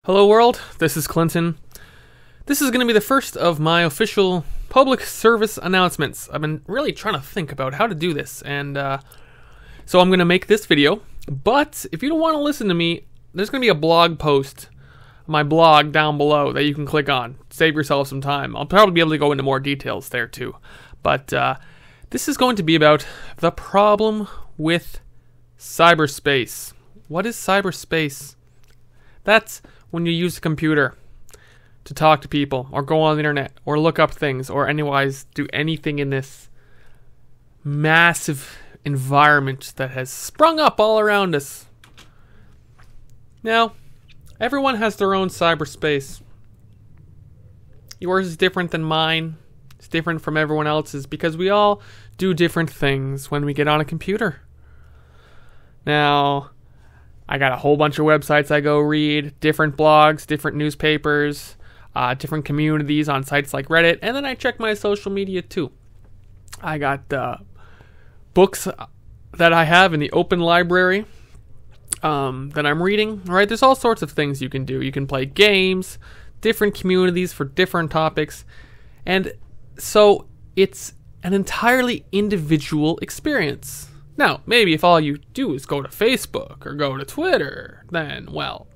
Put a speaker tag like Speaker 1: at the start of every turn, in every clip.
Speaker 1: Hello world, this is Clinton. This is going to be the first of my official public service announcements. I've been really trying to think about how to do this, and so I'm going to make this video. But if you don't want to listen to me, there's going to be a blog post, my blog down below, that you can click on. Save yourself some time. I'll probably be able to go into more details there too. But this is going to be about the problem with cyberspace. What is cyberspace? That's when you use a computer to talk to people, or go on the internet, or look up things, or otherwise do anything in this massive environment that has sprung up all around us. Now, everyone has their own cyberspace. Yours is different than mine. It's different from everyone else's because we all do different things when we get on a computer. Now, I got a whole bunch of websites I go read, different blogs, different newspapers, different communities on sites like Reddit, and then I check my social media too. I got books that I have in the open library that I'm reading, right? There's all sorts of things you can do. You can play games, different communities for different topics, and so it's an entirely individual experience. Now, maybe if all you do is go to Facebook or go to Twitter, then, well,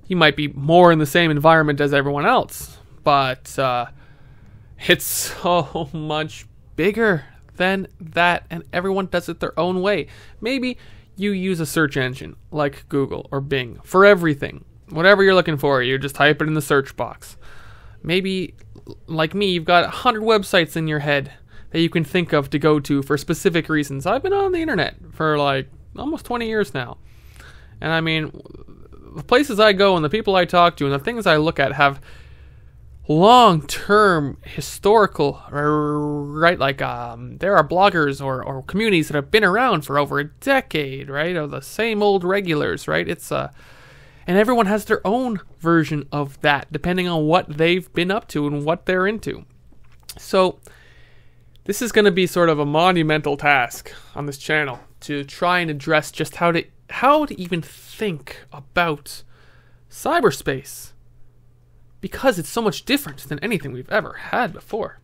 Speaker 1: you might be more in the same environment as everyone else. But it's so much bigger than that, and everyone does it their own way. Maybe you use a search engine like Google or Bing for everything. Whatever you're looking for, you just type it in the search box. Maybe, like me, you've got 100 websites in your head that you can think of to go to for specific reasons. I've been on the internet for like almost 20 years now. And I mean, the places I go and the people I talk to and the things I look at have long-term historical, right? Like there are bloggers or communities that have been around for over a decade, right? Of the same old regulars, right? It's and everyone has their own version of that, depending on what they've been up to and what they're into. So this is going to be sort of a monumental task on this channel to try and address just how to even think about cyberspace, because it's so much different than anything we've ever had before.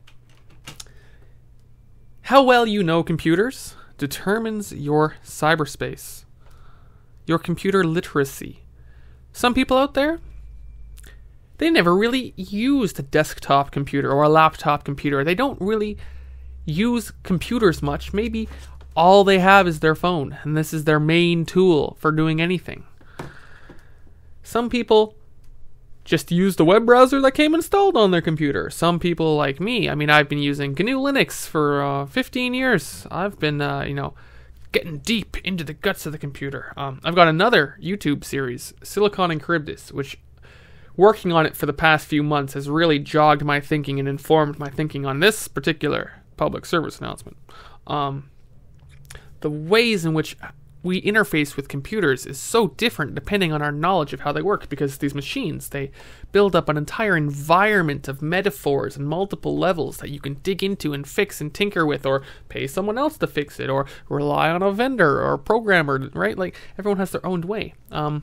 Speaker 1: How well you know computers determines your cyberspace, your computer literacy. Some people out there, they never really used a desktop computer or a laptop computer. They don't really use computers much. Maybe all they have is their phone, and this is their main tool for doing anything. Some people just use the web browser that came installed on their computer. Some people, like me, I mean, I've been using GNU Linux for 15 years. I've been, getting deep into the guts of the computer. I've got another YouTube series, Silicon and Charybdis, which, working on it for the past few months, has really jogged my thinking and informed my thinking on this particular public service announcement. The ways in which we interface with computers is so different depending on our knowledge of how they work, because these machines, they build up an entire environment of metaphors and multiple levels that you can dig into and fix and tinker with, or pay someone else to fix it, or rely on a vendor or a programmer, right? Like, everyone has their own way. It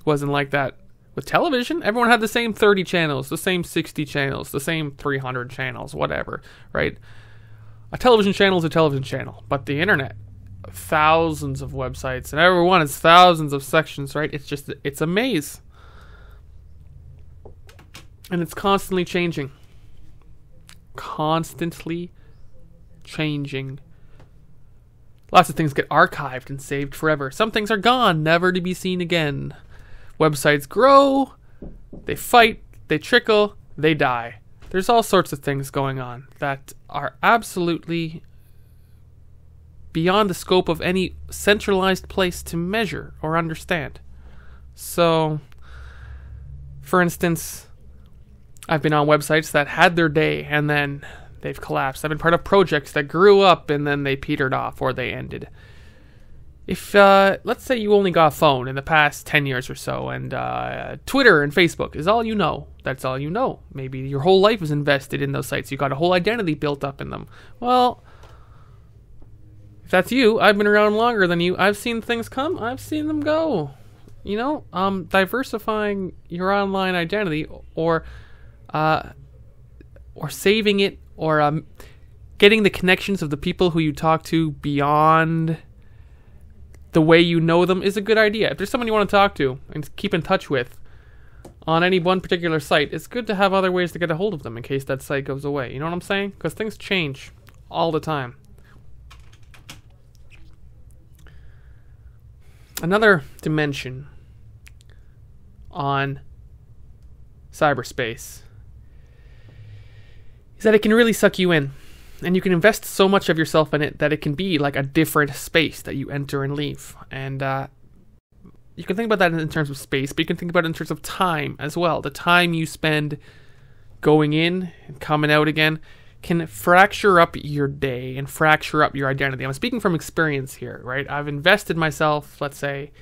Speaker 1: wasn't like that with television. Everyone had the same 30 channels, the same 60 channels, the same 300 channels, whatever, right? A television channel is a television channel, but the internet, thousands of websites, and every one is thousands of sections, right? It's a maze. And it's constantly changing. Constantly changing. Lots of things get archived and saved forever. Some things are gone, never to be seen again. Websites grow, they fight, they trickle, they die. There's all sorts of things going on that are absolutely beyond the scope of any centralized place to measure or understand. So, for instance, I've been on websites that had their day and then they've collapsed. I've been part of projects that grew up and then they petered off or they ended. If, let's say you only got a phone in the past 10 years or so, and Twitter and Facebook is all you know. That's all you know. Maybe your whole life is invested in those sites. You got a whole identity built up in them. Well, if that's you, I've been around longer than you. I've seen things come, I've seen them go. diversifying your online identity, or saving it, or getting the connections of the people who you talk to beyond the way you know them is a good idea. If there's someone you want to talk to and keep in touch with on any one particular site, it's good to have other ways to get a hold of them in case that site goes away. You know what I'm saying? Because things change all the time. Another dimension on cyberspace is that it can really suck you in. And you can invest so much of yourself in it that it can be like a different space that you enter and leave. And you can think about that in terms of space, but you can think about it in terms of time as well. The time you spend going in and coming out again can fracture up your day and fracture up your identity. I'm speaking from experience here, right? I've invested myself, let's say,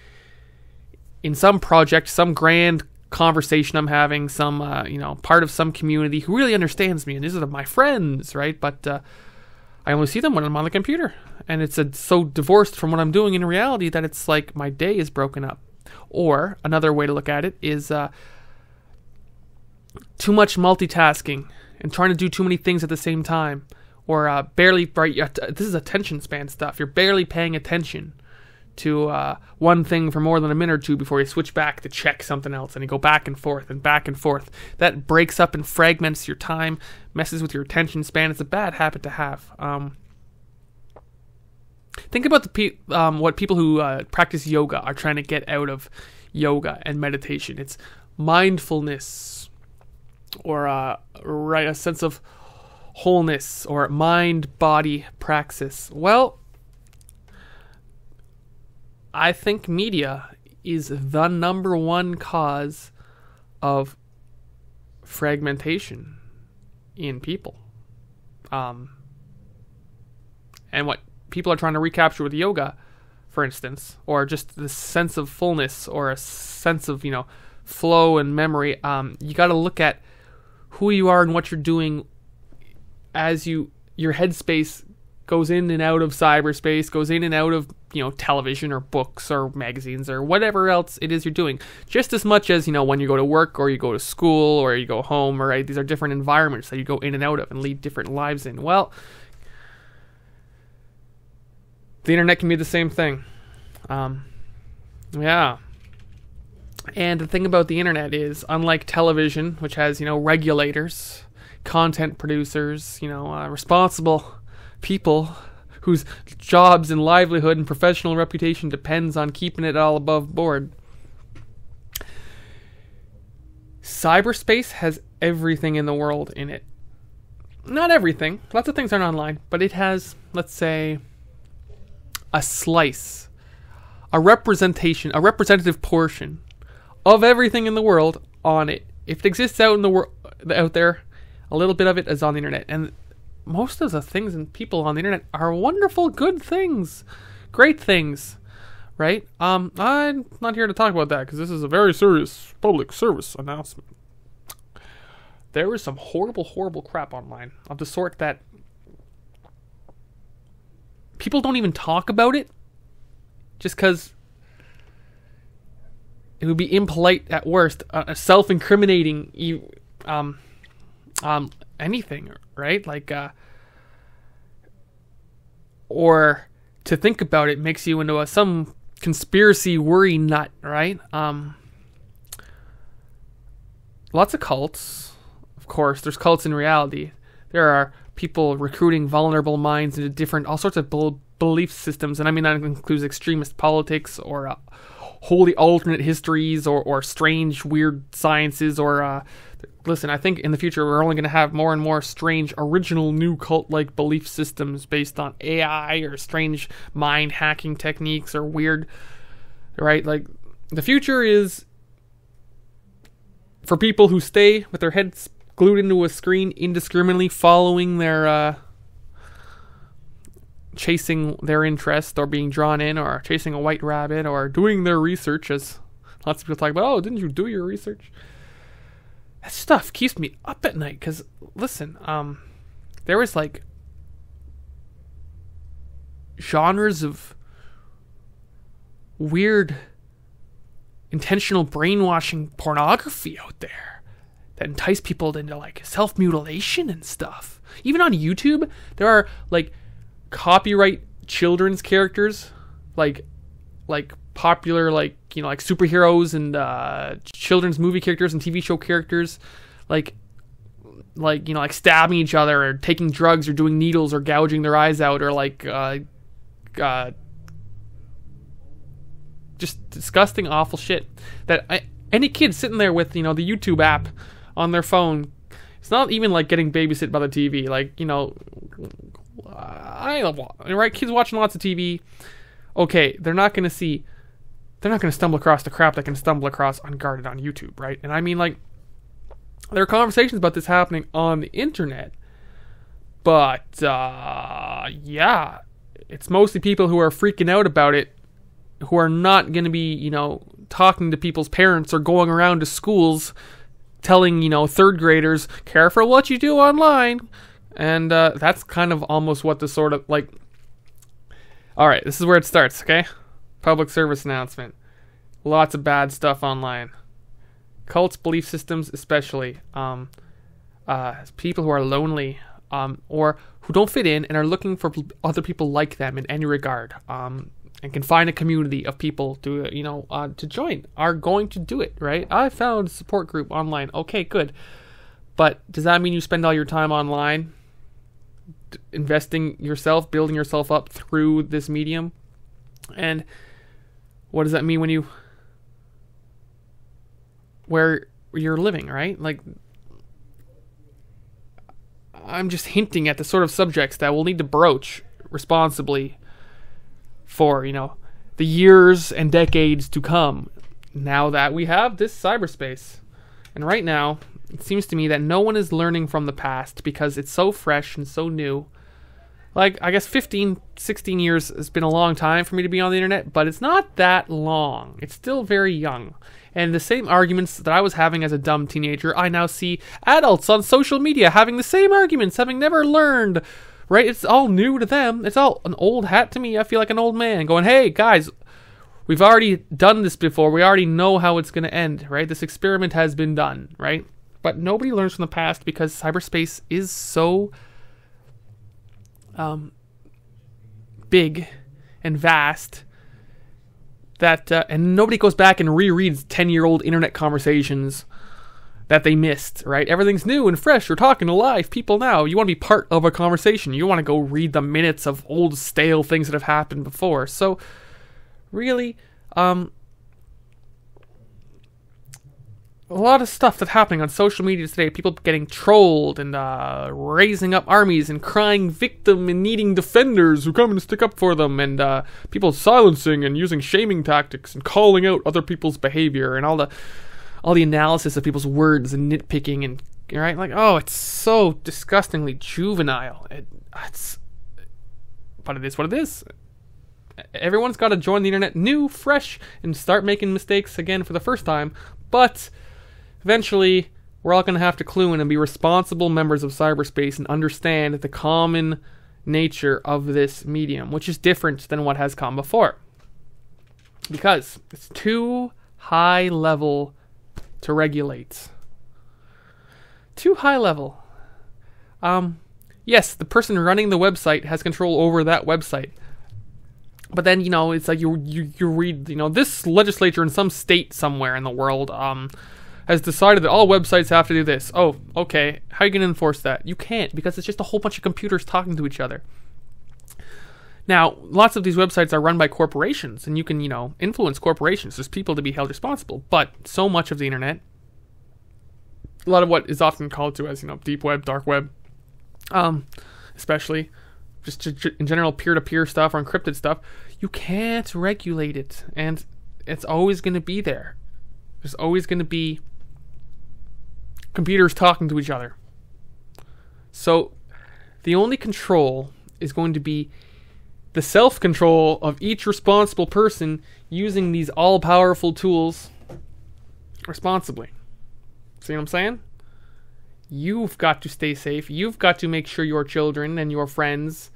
Speaker 1: in some project, some grand conversation I'm having, some part of some community who really understands me, and these are my friends, right? But I only see them when I'm on the computer, and it's so divorced from what I'm doing in reality that it's like my day is broken up. Or another way to look at it is too much multitasking and trying to do too many things at the same time, or barely. This is attention span stuff. You're barely paying attention to one thing for more than a minute or two before you switch back to check something else, and you go back and forth and back and forth. That breaks up and fragments your time, messes with your attention span. It's a bad habit to have. Think about what people who practice yoga are trying to get out of yoga and meditation. It's mindfulness, or a sense of wholeness, or mind-body praxis. Well, I think media is the number one cause of fragmentation in people. And what people are trying to recapture with yoga, for instance, or just the sense of fullness, or a sense of, flow and memory, you got to look at who you are and what you're doing as your headspace goes in and out of cyberspace, goes in and out of television or books or magazines or whatever else it is you're doing. Just as much as when you go to work or you go to school or you go home, right? These are different environments that you go in and out of and lead different lives in. Well, the internet can be the same thing. Yeah. And the thing about the internet is, unlike television, which has regulators, content producers, responsible people whose jobs and livelihood and professional reputation depends on keeping it all above board, cyberspace has everything in the world in it. Not everything. Lots of things aren't online, but it has, let's say, a slice, a representation, a representative portion of everything in the world on it. If it exists out in the world, out there, a little bit of it is on the internet. And most of the things and people on the internet are wonderful, good things, great things, right? I'm not here to talk about that because this is a very serious public service announcement. There is some horrible, horrible crap online of the sort that people don't even talk about it just because it would be impolite at worst, self-incriminating, anything, right? Like, or to think about it makes you into some conspiracy worry nut, right? Lots of cults, of course. There's cults in reality. There are people recruiting vulnerable minds into all sorts of belief systems, and I mean that includes extremist politics, or wholly alternate histories, or strange, weird sciences, or listen, I think in the future we're only going to have more and more strange, original, new cult-like belief systems based on AI or strange mind hacking techniques or weird, right? Like, the future is for people who stay with their heads glued into a screen indiscriminately, following their chasing their interest, or being drawn in, or chasing a white rabbit, or doing their research, as lots of people talk about. Oh, didn't you do your research? That stuff keeps me up at night, because listen, there was like genres of weird intentional brainwashing pornography out there that entice people into like self-mutilation and stuff. Even on YouTube, there are like copyright children's characters, like popular like superheroes and children's movie characters and TV show characters, like stabbing each other or taking drugs or doing needles or gouging their eyes out or just disgusting, awful shit that any kid sitting there with the YouTube app on their phone, it's not even like getting babysit by the TV. Like, right? Kids watching lots of TV. Okay, they're not going to stumble across the crap they can stumble across unguarded on YouTube, right? And I mean, like, there are conversations about this happening on the internet, but yeah, it's mostly people who are freaking out about it, who are not going to be, talking to people's parents or going around to schools telling, third graders, careful what you do online. And that's kind of almost what the sort of, like, all right, this is where it starts, okay? Public service announcement. Lots of bad stuff online. Cults, belief systems, especially. People who are lonely or who don't fit in and are looking for other people like them in any regard, and can find a community of people to to join, are going to do it, right? I found a support group online. Okay, good. But does that mean you spend all your time online investing yourself, building yourself up through this medium? And what does that mean when where you're living, right? Like, I'm just hinting at the sort of subjects that we'll need to broach responsibly for, the years and decades to come, now that we have this cyberspace. And right now, it seems to me that no one is learning from the past because it's so fresh and so new. Like, I guess 15, 16 years has been a long time for me to be on the internet, but it's not that long. It's still very young. And the same arguments that I was having as a dumb teenager, I now see adults on social media having the same arguments, having never learned, right? It's all new to them. It's all an old hat to me. I feel like an old man going, hey, guys, we've already done this before. We already know how it's going to end, right? This experiment has been done, right? But nobody learns from the past because cyberspace is so big and vast that and nobody goes back and rereads 10-year-old internet conversations that they missed, right? Everything's new and fresh. You're talking to live people now. You want to be part of a conversation. You want to go read the minutes of old stale things that have happened before. So really, a lot of stuff that's happening on social media today. People getting trolled and raising up armies and crying victim and needing defenders who come and stick up for them, and people silencing and using shaming tactics and calling out other people's behavior and all the analysis of people's words and nitpicking and right, like, oh, it's so disgustingly juvenile. But it is what it is. Everyone's got to join the internet new, fresh, and start making mistakes again for the first time. But eventually, we're all going to have to clue in and be responsible members of cyberspace and understand the common nature of this medium, which is different than what has come before. Because it's too high level to regulate. Too high level. Yes, the person running the website has control over that website. But then, it's like you read, this legislature in some state somewhere in the world has decided that all websites have to do this. Oh, okay. How are you going to enforce that? You can't, because it's just a whole bunch of computers talking to each other. Now, lots of these websites are run by corporations, and you can, influence corporations. There's people to be held responsible. But so much of the internet, a lot of what is often called to as, deep web, dark web, especially just in general peer-to-peer stuff or encrypted stuff, you can't regulate it. And it's always going to be there. There's always going to be computers talking to each other. So the only control is going to be the self-control of each responsible person using these all-powerful tools responsibly. See what I'm saying? You've got to stay safe. You've got to make sure your children and your friends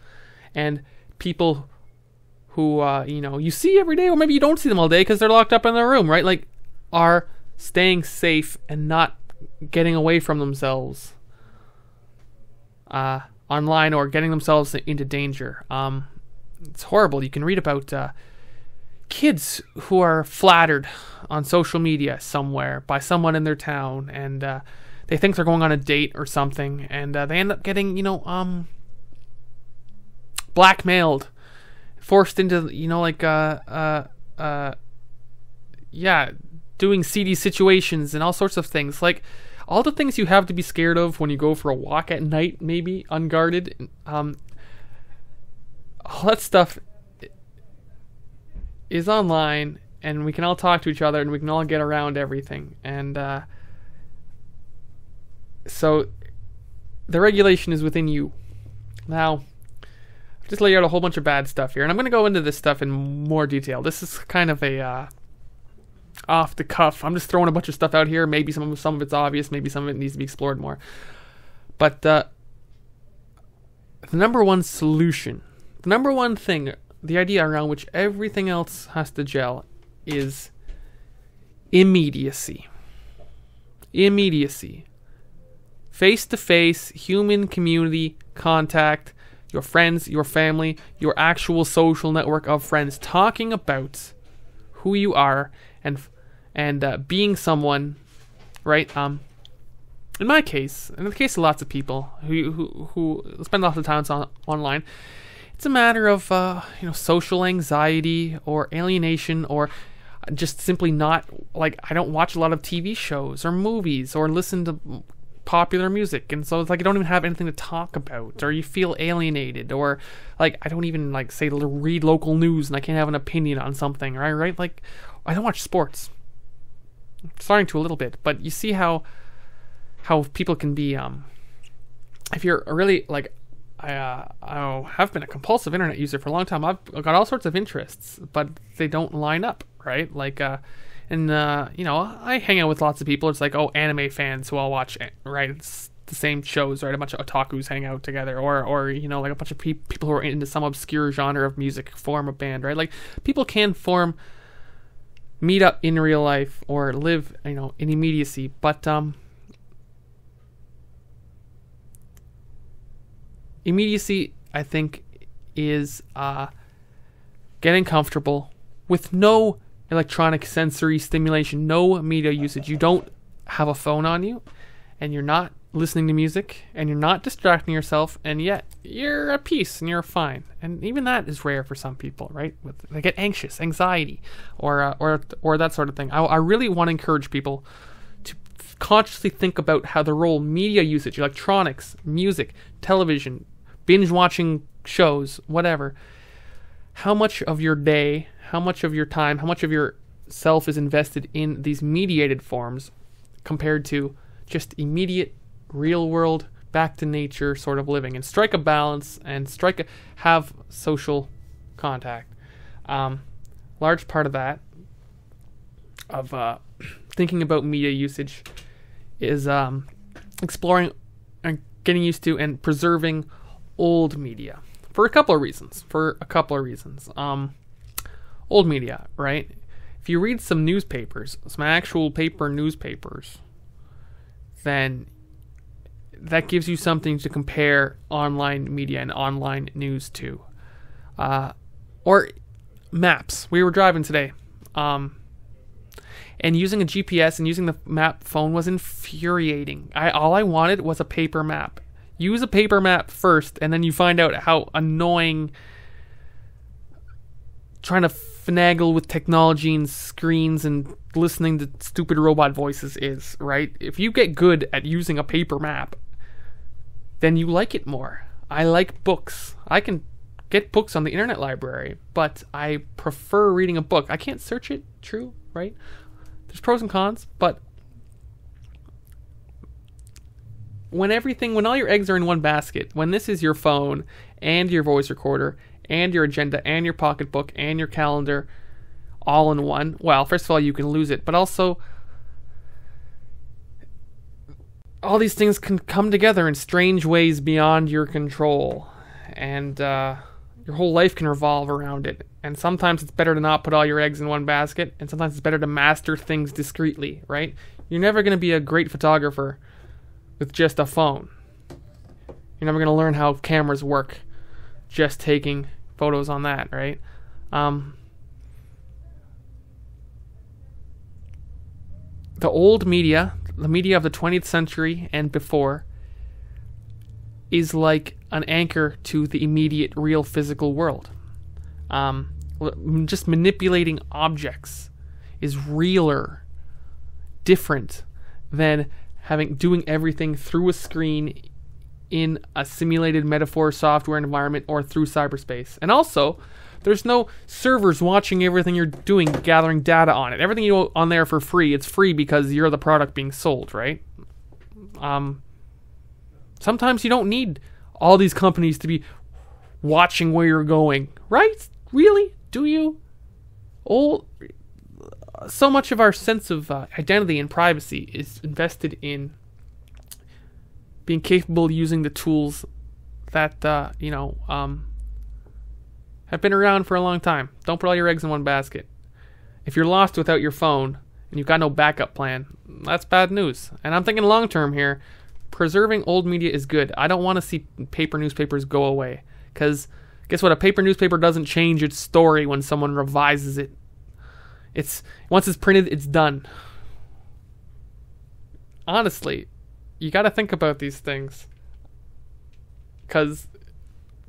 Speaker 1: and people who, you see every day, or maybe you don't see them all day because they're locked up in their room, right? Like, are staying safe and not getting away from themselves online, or getting themselves into danger. It's horrible. You can read about kids who are flattered on social media somewhere by someone in their town, and they think they're going on a date or something, and they end up getting, blackmailed, forced into, doing seedy situations and all sorts of things. Like, all the things you have to be scared of when you go for a walk at night, maybe unguarded, all that stuff is online, and we can all talk to each other, and we can all get around everything. And so the regulation is within you. Now, I've just laid out a whole bunch of bad stuff here, and I'm going to go into this stuff in more detail. This is kind of a off the cuff. I'm just throwing a bunch of stuff out here. Maybe some of it's obvious. Maybe some of it needs to be explored more. But the number one solution, the number one thing, the idea around which everything else has to gel, is immediacy. Immediacy. Face-to-face, human community contact, your friends, your family, your actual social network of friends, talking about who you are and being someone, right? In my case, in the case of lots of people who spend lots of time online, it's a matter of social anxiety or alienation, or just simply not, like, I don't watch a lot of TV shows or movies or listen to popular music, and so it's like I don't even have anything to talk about, or you feel alienated, or like I don't even say to read local news and I can't have an opinion on something, right? Like, I don't watch sports. I'm starting to a little bit, but you see how people can be, if you're really like, I have been a compulsive internet user for a long time. I've got all sorts of interests, but they don't line up, right? Like, I hang out with lots of people. It's like, anime fans who all watch, right? It's the same shows, right? A bunch of otakus hang out together, or like a bunch of people who are into some obscure genre of music form a band, right? Like, people can meet up in real life or live, in immediacy, but immediacy, I think, is getting comfortable with no electronic sensory stimulation, no media usage. You don't have a phone on you, and you're not listening to music, and you're not distracting yourself, and yet you're at peace and you're fine. And even that is rare for some people, right? They get anxiety, or that sort of thing. I really want to encourage people to consciously think about how the role media usage, electronics, music, television, binge watching shows, whatever, how much of your day, how much of your time, how much of your self is invested in these mediated forms compared to just immediate, real world, back to nature sort of living, and strike a balance and have social contact. Large part of that, of thinking about media usage, is exploring and getting used to and preserving old media for a couple of reasons. Old media, right? If you read some newspapers, some actual paper newspapers, then that gives you something to compare online media and online news to. Or maps. We were driving today, and using a GPS and using the map phone was infuriating. All I wanted was a paper map. Use a paper map first, and then you find out how annoying trying to finagle with technology and screens and listening to stupid robot voices is, right? If you get good at using a paper map, then you like it more. I like books. I can get books on the internet library, but I prefer reading a book. I can't search it, true, right? There's pros and cons, but when all your eggs are in one basket, when this is your phone and your voice recorder and your agenda and your pocketbook and your calendar all in one, well, first of all, you can lose it, but also all these things can come together in strange ways beyond your control. And, your whole life can revolve around it. And sometimes it's better to not put all your eggs in one basket, and sometimes it's better to master things discreetly, right? You're never going to be a great photographer with just a phone. You're never going to learn how cameras work just taking photos on that, right? The old media, the media of the 20th century and before, is like an anchor to the immediate, real physical world. Just manipulating objects is realer, different than doing everything through a screen in a simulated metaphor software environment or through cyberspace. And also, there's no servers watching everything you're doing, gathering data on it. Everything you do on there for free, it's free because you're the product being sold, right? Sometimes you don't need all these companies to be watching where you're going, right? Really? Do you? So much of our sense of identity and privacy is invested in being capable of using the tools that, have been around for a long time. Don't put all your eggs in one basket. If you're lost without your phone and you've got no backup plan, that's bad news. And I'm thinking long term here. Preserving old media is good. I don't want to see paper newspapers go away. Because guess what? A paper newspaper doesn't change its story when someone revises it. Once it's printed, it's done. Honestly, you got to think about these things. Because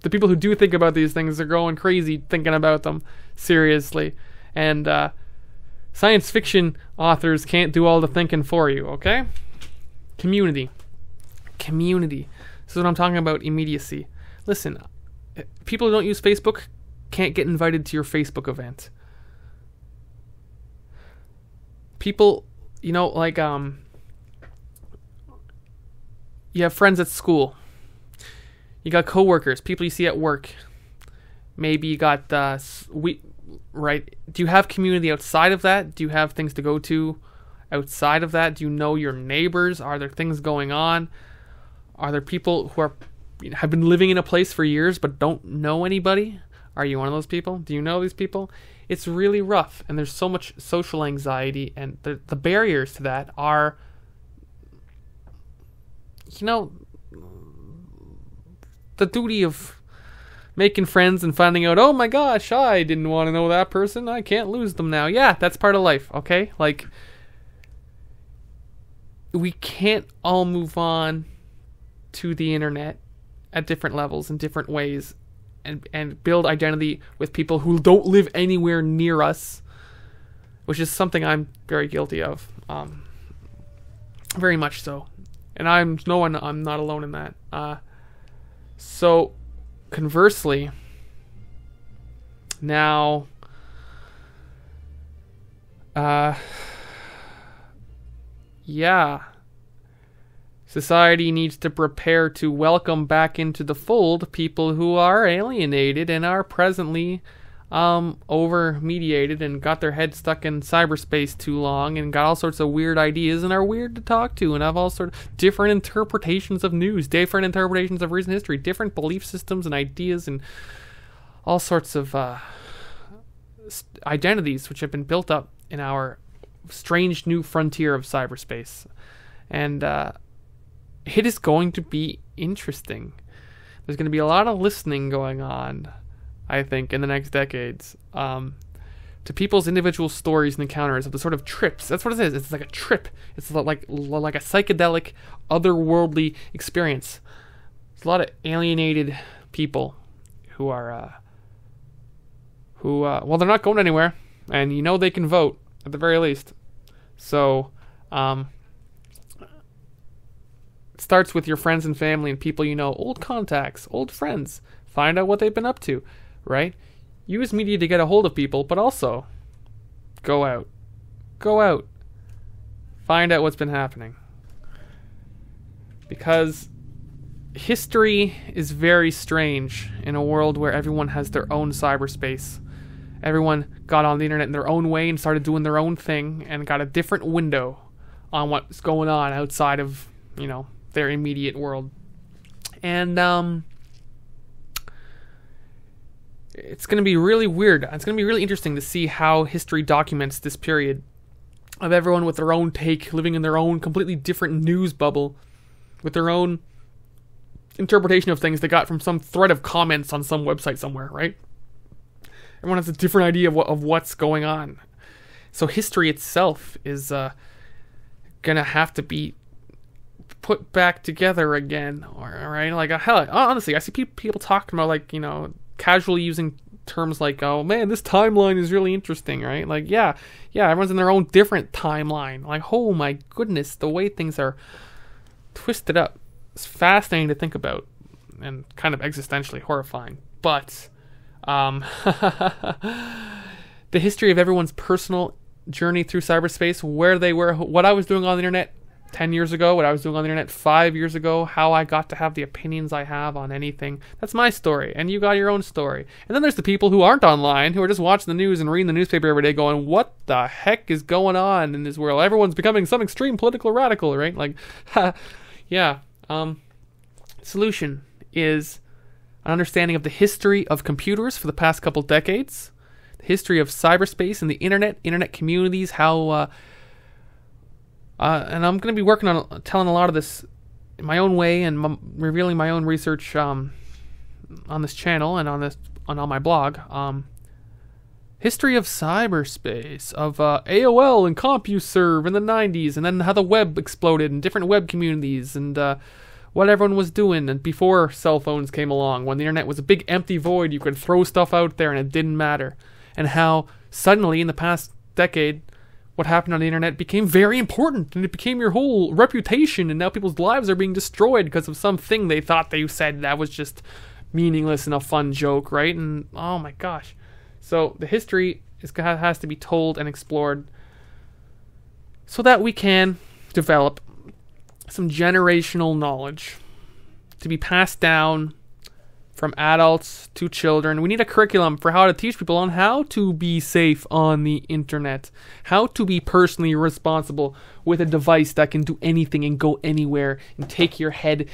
Speaker 1: the people who do think about these things are going crazy thinking about them seriously. And science fiction authors can't do all the thinking for you, okay? Community. This is what I'm talking about, immediacy. Listen, people who don't use Facebook can't get invited to your Facebook event. People, you have friends at school. You got coworkers, people you see at work. Maybe you got, right? Do you have community outside of that? Do you have things to go to outside of that? Do you know your neighbors? Are there things going on? Are there people who have been living in a place for years but don't know anybody? Are you one of those people? Do you know these people? It's really rough, and there's so much social anxiety, and the barriers to that are, the duty of making friends and finding out, oh my gosh, I didn't want to know that person, I can't lose them now. Yeah, that's part of life, okay? Like, we can't all move on to the internet at different levels in different ways and build identity with people who don't live anywhere near us, which is something I'm very guilty of. Very much so. And I'm not alone in that. So conversely, now society needs to prepare to welcome back into the fold people who are alienated and are presently over-mediated and got their head stuck in cyberspace too long and got all sorts of weird ideas and are weird to talk to and have all sorts of different interpretations of news, different interpretations of recent history, different belief systems and ideas and all sorts of identities which have been built up in our strange new frontier of cyberspace. And it is going to be interesting. There's going to be a lot of listening going on, I think, in the next decades, to people's individual stories and encounters of the sort of trips. That's what it is. It's like a trip. It's like a psychedelic, otherworldly experience. There's a lot of alienated people who are, well, they're not going anywhere, and they can vote at the very least. So, it starts with your friends and family and people old contacts, old friends. Find out what they've been up to, right? Use media to get a hold of people, but also go out. Find out what's been happening. Because history is very strange in a world where everyone has their own cyberspace. Everyone got on the internet in their own way and started doing their own thing and got a different window on what's going on outside of, their immediate world. And it's going to be really weird. It's going to be really interesting to see how history documents this period of everyone with their own take, living in their own completely different news bubble, with their own interpretation of things they got from some thread of comments on some website somewhere, right? Everyone has a different idea of what's going on. So history itself is going to have to be put back together again, right? Like, hell, honestly, I see people talking about, like, casually using terms like, oh man, this timeline is really interesting, right? Like, yeah, everyone's in their own different timeline. Like, oh my goodness, the way things are twisted up. It's fascinating to think about and kind of existentially horrifying. But the history of everyone's personal journey through cyberspace, where they were, what I was doing on the internet 10 years ago, what I was doing on the internet 5 years ago, how I got to have the opinions I have on anything. That's my story, and you got your own story. And then there's the people who aren't online, who are just watching the news and reading the newspaper every day going, what the heck is going on in this world? Everyone's becoming some extreme political radical, right? Like, yeah. Solution is an understanding of the history of computers for the past couple decades, the history of cyberspace and the internet communities, how... and I'm going to be working on telling a lot of this in my own way and revealing my own research on this channel and on all my blog. History of cyberspace, of AOL and CompuServe in the 90s, and then how the web exploded and different web communities, and what everyone was doing, and before cell phones came along, when the internet was a big empty void, you could throw stuff out there and it didn't matter. And how suddenly in the past decade, what happened on the internet became very important, and it became your whole reputation, and now people's lives are being destroyed because of something they thought they said that was just meaningless and a fun joke, right? And oh my gosh. So the history has to be told and explored so that we can develop some generational knowledge to be passed down from adults to children. We need a curriculum for how to teach people on how to be safe on the internet, how to be personally responsible with a device that can do anything and go anywhere and take your head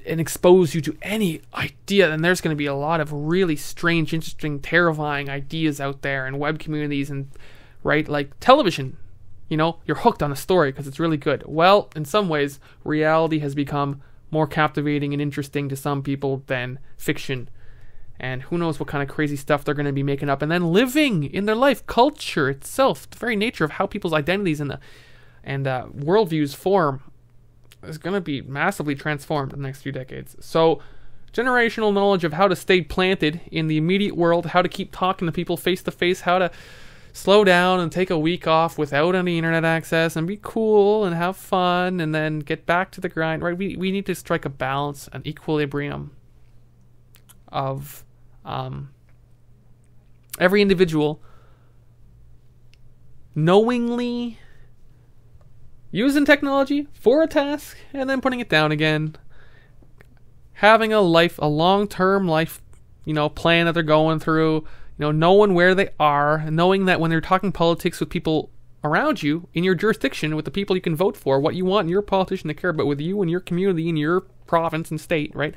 Speaker 1: and expose you to any idea. And there's going to be a lot of really strange, interesting, terrifying ideas out there in web communities, and right, like television. You're hooked on a story because it's really good. Well, in some ways, reality has become more captivating and interesting to some people than fiction. And who knows what kind of crazy stuff they're going to be making up and then living in their life. Culture itself, the very nature of how people's identities and worldviews form, is going to be massively transformed in the next few decades. So generational knowledge of how to stay planted in the immediate world, how to keep talking to people face to face, how to slow down and take a week off without any internet access and be cool and have fun and then get back to the grind, right? We need to strike a balance, an equilibrium of every individual knowingly using technology for a task and then putting it down again, having a long-term life, plan that they're going through, knowing where they are, knowing that when they're talking politics with people around you, in your jurisdiction, with the people you can vote for, what you want your politician to care about with you and your community and your province and state, right?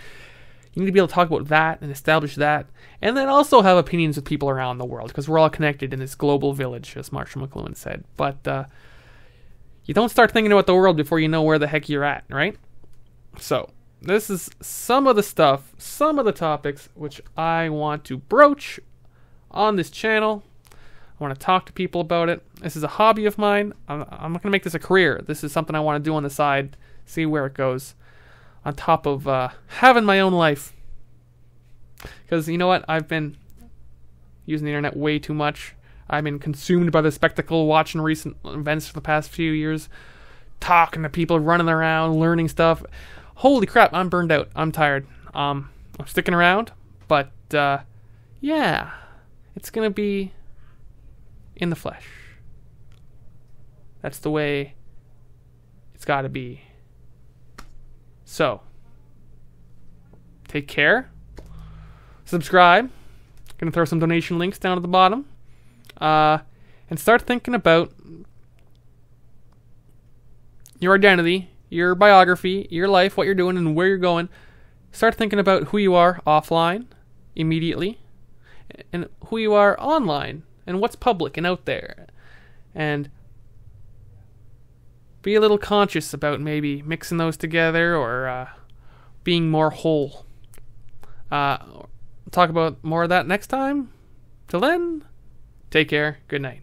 Speaker 1: You need to be able to talk about that and establish that, and then also have opinions with people around the world, because we're all connected in this global village, as Marshall McLuhan said. But you don't start thinking about the world before you know where the heck you're at, right? So this is some of the stuff, some of the topics which I want to broach on this channel. I want to talk to people about it. This is a hobby of mine. I'm not going to make this a career. This is something I want to do on the side, see where it goes, on top of having my own life. Because you know what? I've been using the internet way too much. I've been consumed by the spectacle, watching recent events for the past few years, talking to people, running around, learning stuff. Holy crap, I'm burned out. I'm tired. I'm sticking around, but yeah. It's going to be in the flesh. That's the way it's got to be. So, take care. Subscribe. Going to throw some donation links down at the bottom. And start thinking about your identity, your biography, your life, what you're doing and where you're going. Start thinking about who you are offline immediately. and who you are online and what's public and out there. And be a little conscious about maybe mixing those together or being more whole. Talk about more of that next time. Till then, take care. Good night.